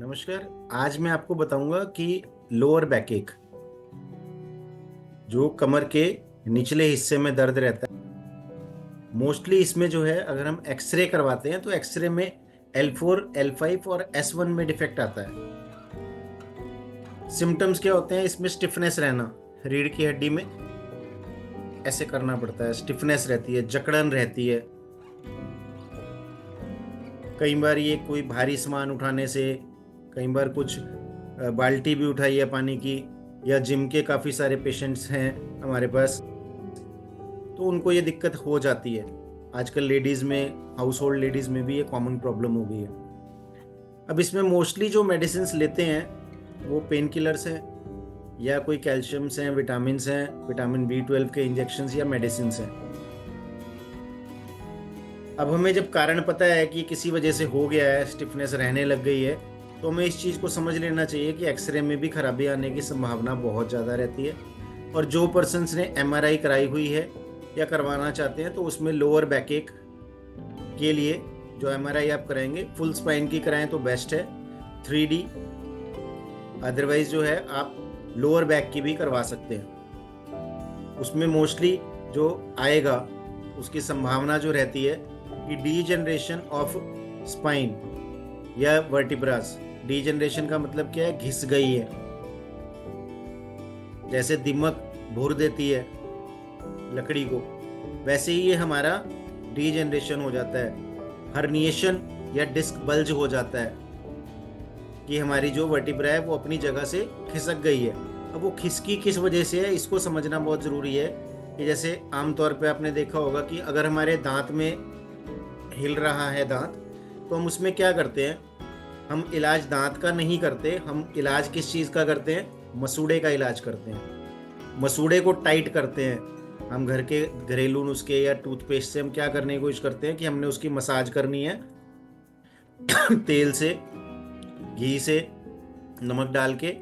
नमस्कार। आज मैं आपको बताऊंगा कि लोअर बैकएक जो कमर के निचले हिस्से में दर्द रहता है, मोस्टली इसमें जो है अगर हम एक्सरे करवाते हैं तो एक्सरे में L4, L5 और S1 में डिफेक्ट आता है। सिम्टम्स क्या होते हैं इसमें? स्टिफनेस रहना, रीढ़ की हड्डी में ऐसे करना पड़ता है, स्टिफनेस रहती है, जकड़न रहती है। कई बार ये कोई भारी सामान उठाने से, कई बार कुछ बाल्टी भी उठाई है पानी की, या जिम के काफ़ी सारे पेशेंट्स हैं हमारे पास, तो उनको ये दिक्कत हो जाती है। आजकल लेडीज़ में, हाउस होल्ड लेडीज़ में भी ये कॉमन प्रॉब्लम हो गई है। अब इसमें मोस्टली जो मेडिसिन लेते हैं वो पेन किलर्स हैं, या कोई कैल्शियम्स हैं, विटामिन्स हैं, विटामिन B12 के इंजेक्शंस या मेडिसिन हैं। अब हमें जब कारण पता है कि किसी वजह से हो गया है, स्टिफनेस रहने लग गई है, तो हमें इस चीज़ को समझ लेना चाहिए कि एक्सरे में भी खराबी आने की संभावना बहुत ज़्यादा रहती है। और जो पर्सन्स ने MRI कराई हुई है या करवाना चाहते हैं तो उसमें लोअर बैकएक के लिए जो MRI आप कराएंगे, फुल स्पाइन की कराएं तो बेस्ट है, 3D। अदरवाइज जो है आप लोअर बैक की भी करवा सकते हैं। उसमें मोस्टली जो आएगा उसकी संभावना जो रहती है कि डीजनरेशन ऑफ स्पाइन या वर्टिब्रास। डीजनरेशन का मतलब क्या है? घिस गई है, जैसे दीमक भूर देती है लकड़ी को, वैसे ही ये हमारा डीजनरेशन हो जाता है। हर्निएशन या डिस्क बल्ज हो जाता है कि हमारी जो वर्टिब्रा है वो अपनी जगह से खिसक गई है। अब वो खिसकी किस वजह से है इसको समझना बहुत ज़रूरी है। कि जैसे आमतौर पे आपने देखा होगा कि अगर हमारे दांत में हिल रहा है दांत, तो हम उसमें क्या करते हैं? हम इलाज दांत का नहीं करते, हम इलाज किस चीज़ का करते हैं? मसूड़े का इलाज करते हैं। मसूड़े को टाइट करते हैं। हम घर के घरेलू नुस्खे या टूथपेस्ट से हम क्या करने की कोशिश करते हैं कि हमने उसकी मसाज करनी है तेल से, घी से, नमक डाल के।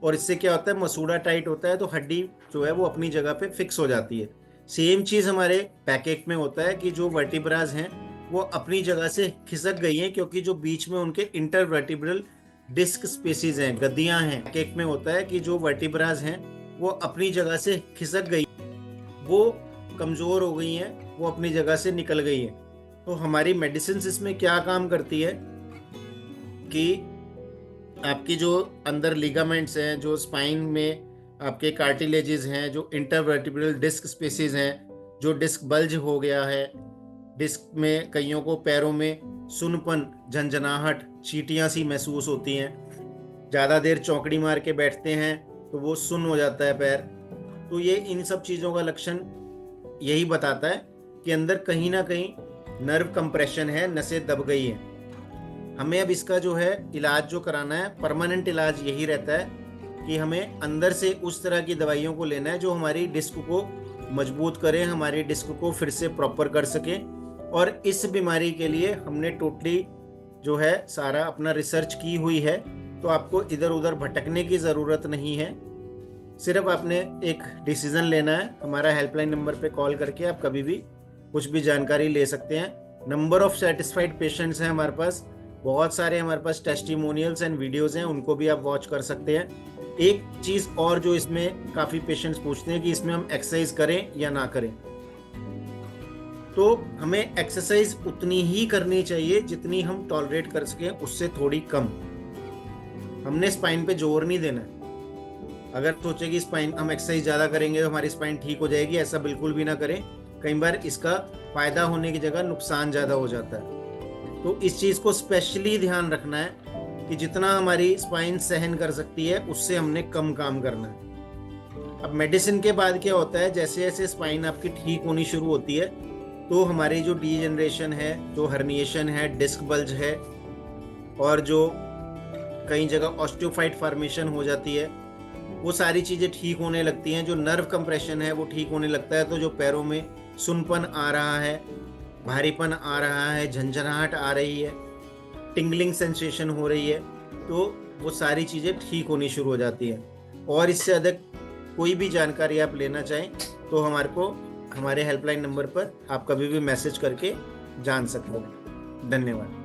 और इससे क्या होता है? मसूड़ा टाइट होता है तो हड्डी जो है वो अपनी जगह पे फिक्स हो जाती है। सेम चीज़ हमारे बैकएक में होता है कि जो वर्टिब्रास हैं वो अपनी जगह से खिसक गई हैं, क्योंकि जो बीच में उनके इंटरवर्टिब्रल डिस्क स्पेसीज हैं, गद्दियां हैं। बैकएक में होता है कि जो वर्टिब्रास हैं वो अपनी जगह से खिसक गई, वो कमज़ोर हो गई हैं, वो अपनी जगह से निकल गई हैं। तो हमारी मेडिसिन इसमें क्या काम करती है कि आपकी जो अंदर लिगामेंट्स हैं, जो स्पाइन में आपके कार्टिलेजेस हैं, जो इंटरवर्टिब्रल डिस्क स्पेसीज हैं, जो डिस्क बल्ज हो गया है, डिस्क में कईयों को पैरों में सुनपन, झंझनाहट, चींटियां सी महसूस होती हैं। ज़्यादा देर चौकड़ी मार के बैठते हैं तो वो सुन्न हो जाता है पैर। तो ये इन सब चीज़ों का लक्षण यही बताता है कि अंदर कहीं ना कहीं नर्व कंप्रेशन है, नसें दब गई हैं। हमें अब इसका जो है इलाज जो कराना है, परमानेंट इलाज यही रहता है कि हमें अंदर से उस तरह की दवाइयों को लेना है जो हमारी डिस्क को मजबूत करें, हमारी डिस्क को फिर से प्रॉपर कर सके। और इस बीमारी के लिए हमने टोटली जो है सारा अपना रिसर्च की हुई है, तो आपको इधर उधर भटकने की ज़रूरत नहीं है। सिर्फ आपने एक डिसीज़न लेना है। हमारा हेल्पलाइन नंबर पे कॉल करके आप कभी भी कुछ भी जानकारी ले सकते हैं। नंबर ऑफ़ सेटिस्फाइड पेशेंट्स हैं हमारे पास, बहुत सारे हमारे पास टेस्टिमोनियल्स एंड वीडियोज़ हैं, उनको भी आप वॉच कर सकते हैं। एक चीज़ और जो इसमें काफ़ी पेशेंट्स पूछते हैं कि इसमें हम एक्सरसाइज करें या ना करें, तो हमें एक्सरसाइज उतनी ही करनी चाहिए जितनी हम टॉलरेट कर सकें, उससे थोड़ी कम। हमने स्पाइन पे जोर नहीं देना है। अगर सोचे कि स्पाइन हम एक्सरसाइज ज़्यादा करेंगे तो हमारी स्पाइन ठीक हो जाएगी, ऐसा बिल्कुल भी ना करें। कई बार इसका फ़ायदा होने की जगह नुकसान ज़्यादा हो जाता है। तो इस चीज़ को स्पेशली ध्यान रखना है कि जितना हमारी स्पाइन सहन कर सकती है उससे हमने कम काम करना है। अब मेडिसिन के बाद क्या होता है, जैसे जैसे स्पाइन आपकी ठीक होनी शुरू होती है तो हमारी जो डीजनरेशन है, जो हर्निएशन है, डिस्क बल्ज है, और जो कई जगह ऑस्टियोफाइट फॉर्मेशन हो जाती है, वो सारी चीज़ें ठीक होने लगती हैं। जो नर्व कंप्रेशन है वो ठीक होने लगता है। तो जो पैरों में सुनपन आ रहा है, भारीपन आ रहा है, झंझनाहट आ रही है, टिंगलिंग सेंसेशन हो रही है, तो वो सारी चीज़ें ठीक होनी शुरू हो जाती हैं। और इससे अधिक कोई भी जानकारी आप लेना चाहें तो हमारे हेल्पलाइन नंबर पर आप कभी भी मैसेज करके जान सकते हैं। धन्यवाद।